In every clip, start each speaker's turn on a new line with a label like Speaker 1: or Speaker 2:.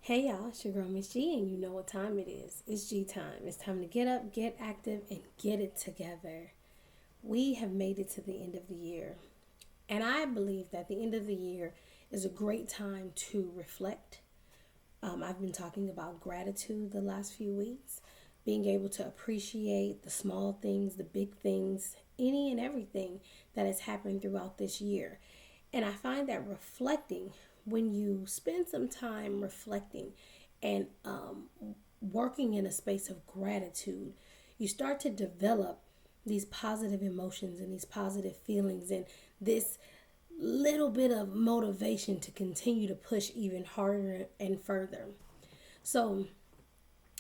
Speaker 1: Hey y'all, it's your girl Miss G, and you know what time it is. It's G time. It's time to get up, get active, and get it together. We have made it to the end of the year, and I believe that the end of the year is a great time to reflect. I've been talking about gratitude the last few weeks, being able to appreciate the small things, the big things, any and everything that has happened throughout this year. And I find that reflecting, when you spend some time reflecting and working in a space of gratitude, you start to develop these positive emotions and these positive feelings and this little bit of motivation to continue to push even harder and further. So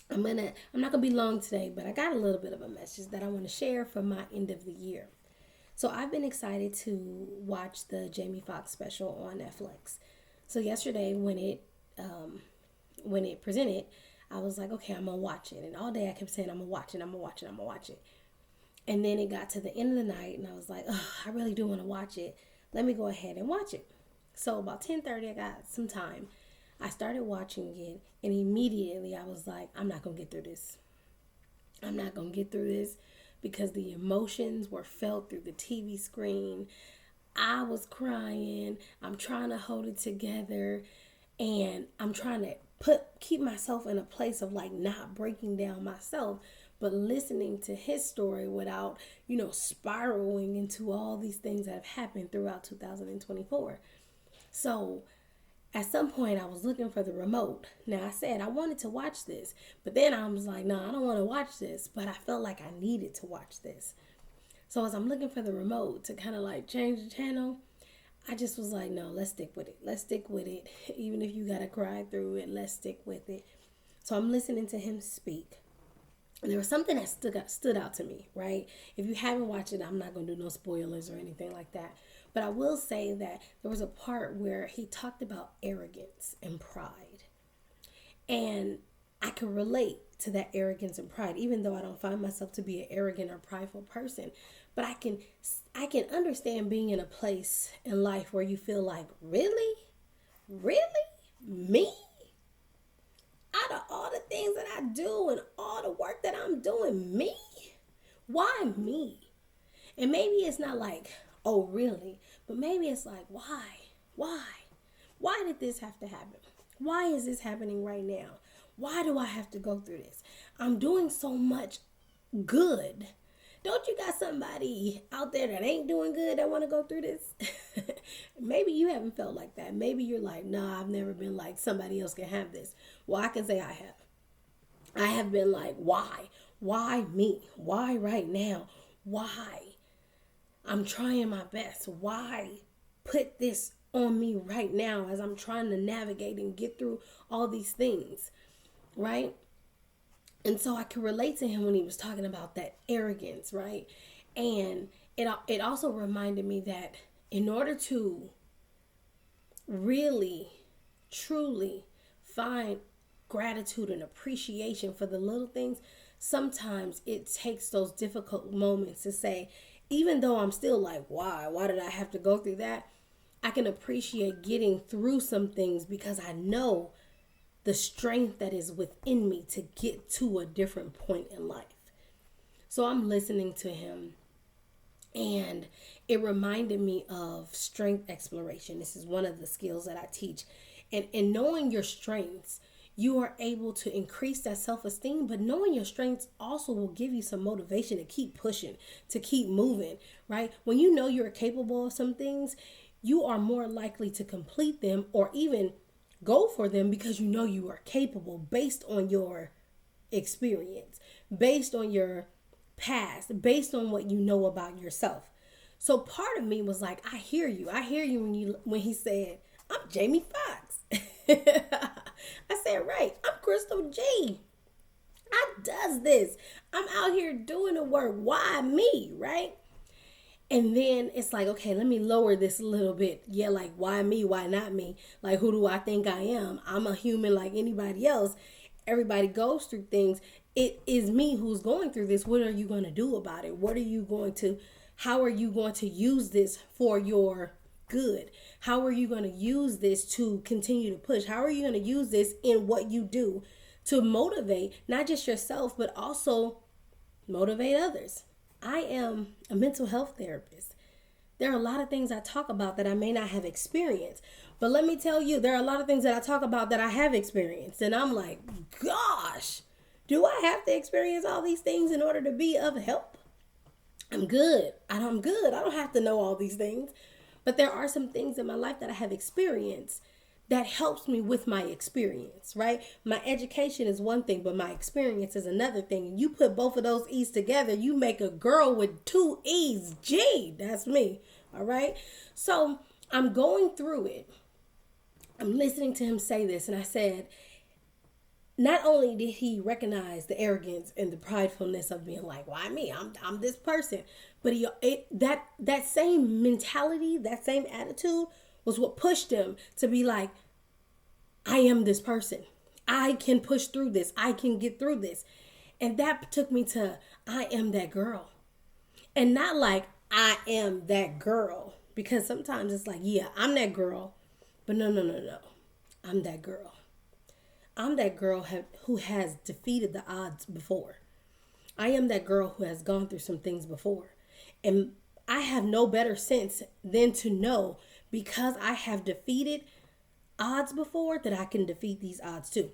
Speaker 1: I'm not gonna be long today, but I got a little bit of a message that I want to share for my end of the year. So I've been excited to watch the Jamie Foxx special on Netflix. So yesterday when it presented, I was like, okay, I'm gonna watch it. And all day I kept saying, I'm gonna watch it, I'm gonna watch it, I'm gonna watch it. And then it got to the end of the night, and I was like, oh, I really do want to watch it. Let me go ahead and watch it. So about 10:30, I got some time. I started watching it, and immediately I was like, I'm not gonna get through this. I'm not gonna get through this because the emotions were felt through the TV screen. I was crying. I'm trying to hold it together, and I'm trying to keep myself in a place of like not breaking down myself, but listening to his story without, spiraling into all these things that have happened throughout 2024. So at some point I was looking for the remote. Now I said I wanted to watch this, but then I was like, no, I don't want to watch this, but I felt like I needed to watch this. So as I'm looking for the remote to kind of like change the channel, I just was like, no, let's stick with it. Let's stick with it. Even if you got to cry through it, let's stick with it. So I'm listening to him speak. And there was something that stood out to me, right? If you haven't watched it, I'm not going to do no spoilers or anything like that. But I will say that there was a part where he talked about arrogance and pride. And I can relate to that arrogance and pride, even though I don't find myself to be an arrogant or prideful person. But I can understand being in a place in life where you feel like, really? Really? Me? Out of all the things that I do and all the work that I'm doing, me? Why me? And maybe it's not like, oh, really? But maybe it's like, why? Why? Why did this have to happen? Why is this happening right now? Why do I have to go through this? I'm doing so much good. Don't you got somebody out there that ain't doing good that want to go through this? Maybe you haven't felt like that. Maybe you're like, nah, I've never been like somebody else can have this. Well, I can say I have. I have been like, why? Why me? Why right now? Why? I'm trying my best. Why put this on me right now as I'm trying to navigate and get through all these things, right? And so I could relate to him when he was talking about that arrogance, right? And it also reminded me that in order to really, truly find gratitude and appreciation for the little things, sometimes it takes those difficult moments to say, even though I'm still like, why? Why did I have to go through that? I can appreciate getting through some things because I know the strength that is within me to get to a different point in life. So I'm listening to him, and it reminded me of strength exploration. This is one of the skills that I teach. And in knowing your strengths, you are able to increase that self-esteem, but knowing your strengths also will give you some motivation to keep pushing, to keep moving, right? When you know you're capable of some things, you are more likely to complete them or even go for them because you know you are capable based on your experience, based on your past, based on what you know about yourself. So part of me was like, I hear you. I hear you when he said, I'm Jamie Foxx. I said, right, I'm Crystal G. I does this. I'm out here doing the work. Why me, right? And then it's like, okay, let me lower this a little bit. Yeah, like, why me? Why not me? Like, who do I think I am? I'm a human like anybody else. Everybody goes through things. It is me who's going through this. What are you going to do about it? How are you going to use this for your good? How are you going to use this to continue to push? How are you going to use this in what you do to motivate not just yourself, but also motivate others? I am a mental health therapist. There are a lot of things I talk about that I may not have experienced. But let me tell you, there are a lot of things that I talk about that I have experienced. And I'm like, gosh, do I have to experience all these things in order to be of help? I'm good. I'm good. I don't have to know all these things. But there are some things in my life that I have experienced that helps me with my experience, right? My education is one thing, but my experience is another thing. And you put both of those E's together, you make a girl with two E's. Gee, that's me. All right. So I'm going through it. I'm listening to him say this, and I said, not only did he recognize the arrogance and the pridefulness of being like, why me? I'm this person. But that same mentality, that same attitude was what pushed him to be like, I am this person. I can push through this. I can get through this. And that took me to, I am that girl. And not like, I am that girl. Because sometimes it's like, yeah, I'm that girl. But no. I'm that girl. I'm that girl who has defeated the odds before. I am that girl who has gone through some things before. And I have no better sense than to know, because I have defeated odds before, that I can defeat these odds too.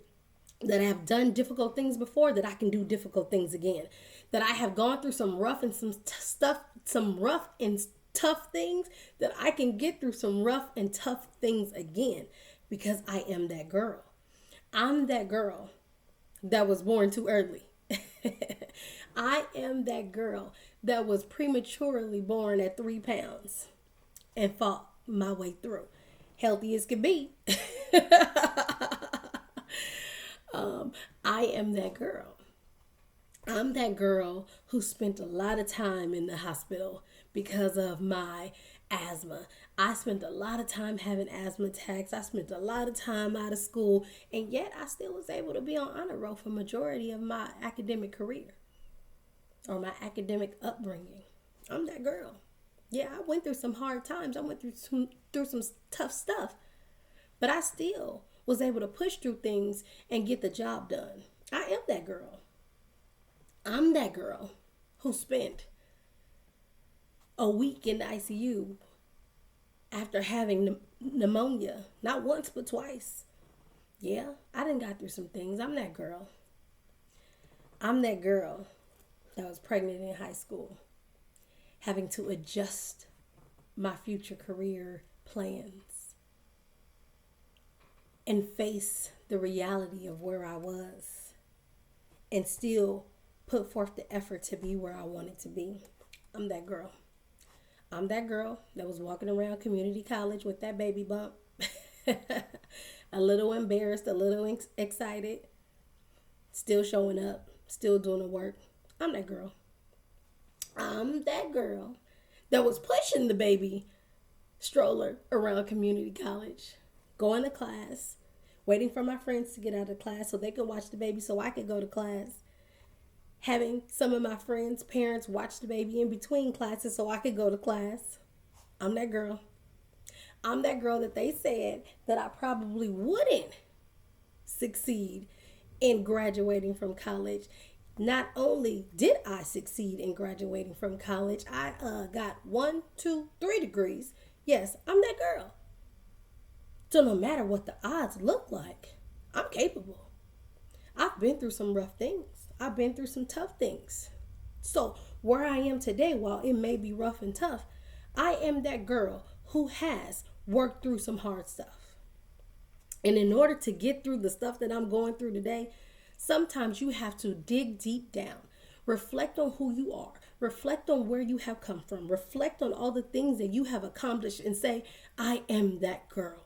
Speaker 1: That I have done difficult things before, that I can do difficult things again. That I have gone through some rough and some rough and tough things, that I can get through some rough and tough things again, because I am that girl. I'm that girl that was born too early. I am that girl that was prematurely born at 3 pounds and fought my way through. Healthy as could be. I am that girl. I'm that girl who spent a lot of time in the hospital because of my asthma. I spent a lot of time having asthma attacks. I spent a lot of time out of school, and yet I still was able to be on honor roll for majority of my academic career or my academic upbringing. I'm that girl. Yeah, I went through some hard times. I went through some tough stuff, but I still was able to push through things and get the job done. I am that girl. I'm that girl who spent a week in the ICU after having pneumonia, not once but twice. Yeah, I done got through some things. I'm that girl. I'm that girl that was pregnant in high school, having to adjust my future career plans and face the reality of where I was and still put forth the effort to be where I wanted to be. I'm that girl. I'm that girl that was walking around community college with that baby bump. A little embarrassed, a little excited, still showing up, still doing the work. I'm that girl. I'm that girl that was pushing the baby stroller around community college, going to class, waiting for my friends to get out of class so they could watch the baby so I could go to class. Having some of my friends' parents watch the baby in between classes so I could go to class. I'm that girl. I'm that girl that they said that I probably wouldn't succeed in graduating from college. Not only did I succeed in graduating from college, I got 1, 2, 3 degrees. Yes, I'm that girl. So no matter what the odds look like, I'm capable. I've been through some rough things. I've been through some tough things. So where I am today, while it may be rough and tough, I am that girl who has worked through some hard stuff. And in order to get through the stuff that I'm going through today, sometimes you have to dig deep down, reflect on who you are, reflect on where you have come from, reflect on all the things that you have accomplished and say, I am that girl.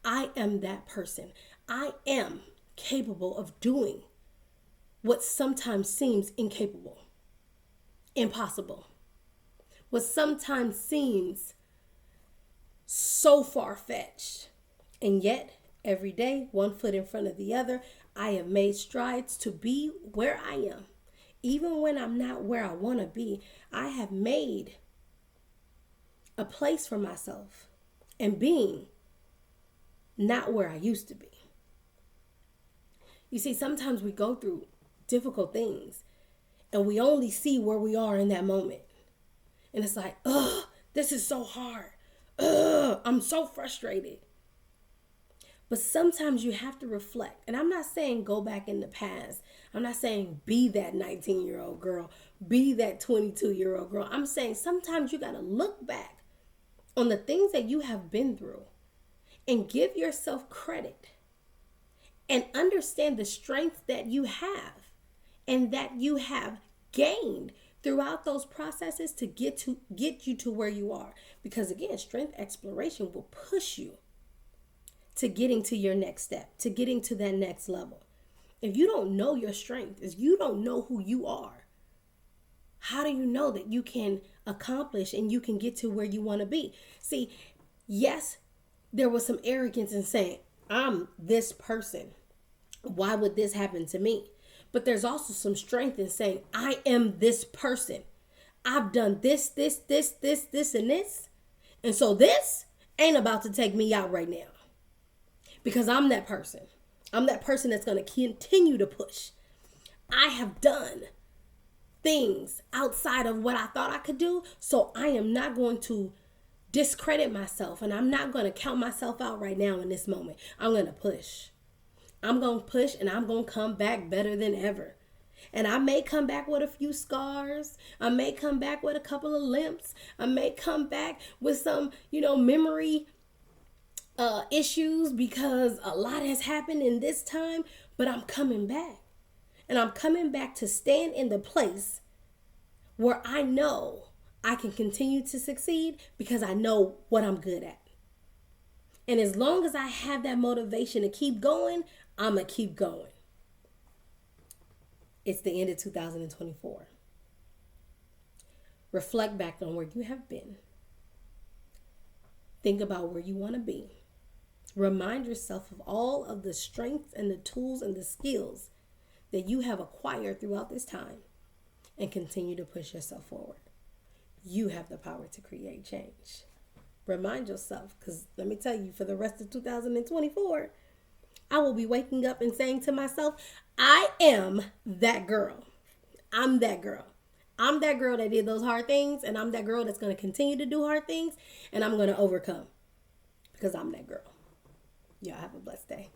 Speaker 1: I am that person. I am capable of doing what sometimes seems incapable, impossible, what sometimes seems so far-fetched. And yet, every day, one foot in front of the other, I have made strides to be where I am. Even when I'm not where I want to be, I have made a place for myself. and being not where I used to be. You see, sometimes we go through difficult things and we only see where we are in that moment. And it's like, ugh, this is so hard. Ugh, I'm so frustrated. But sometimes you have to reflect. And I'm not saying go back in the past. I'm not saying be that 19-year-old girl, be that 22-year-old girl. I'm saying sometimes you got to look back on the things that you have been through and give yourself credit and understand the strength that you have and that you have gained throughout those processes to get you to where you are. Because again, strength exploration will push you to getting to your next step, to getting to that next level. If you don't know your strength, if you don't know who you are, how do you know that you can accomplish and you can get to where you want to be? See, yes, there was some arrogance in saying, I'm this person. Why would this happen to me? But there's also some strength in saying, I am this person. I've done this, and this. And so this ain't about to take me out right now. Because I'm that person. I'm that person that's going to continue to push. I have done things outside of what I thought I could do. So I am not going to discredit myself. And I'm not going to count myself out right now in this moment. I'm going to push. I'm going to push and I'm going to come back better than ever. And I may come back with a few scars. I may come back with a couple of limps. I may come back with some, memory issues because a lot has happened in this time, but I'm coming back. And I'm coming back to stand in the place where I know I can continue to succeed because I know what I'm good at. And as long as I have that motivation to keep going, I'm going to keep going. It's the end of 2024. Reflect back on where you have been. Think about where you want to be. Remind yourself of all of the strengths and the tools and the skills that you have acquired throughout this time and continue to push yourself forward. You have the power to create change. Remind yourself, because let me tell you, for the rest of 2024, I will be waking up and saying to myself, I am that girl. I'm that girl. I'm that girl that did those hard things, and I'm that girl that's going to continue to do hard things, and I'm going to overcome because I'm that girl. Y'all have a blessed day.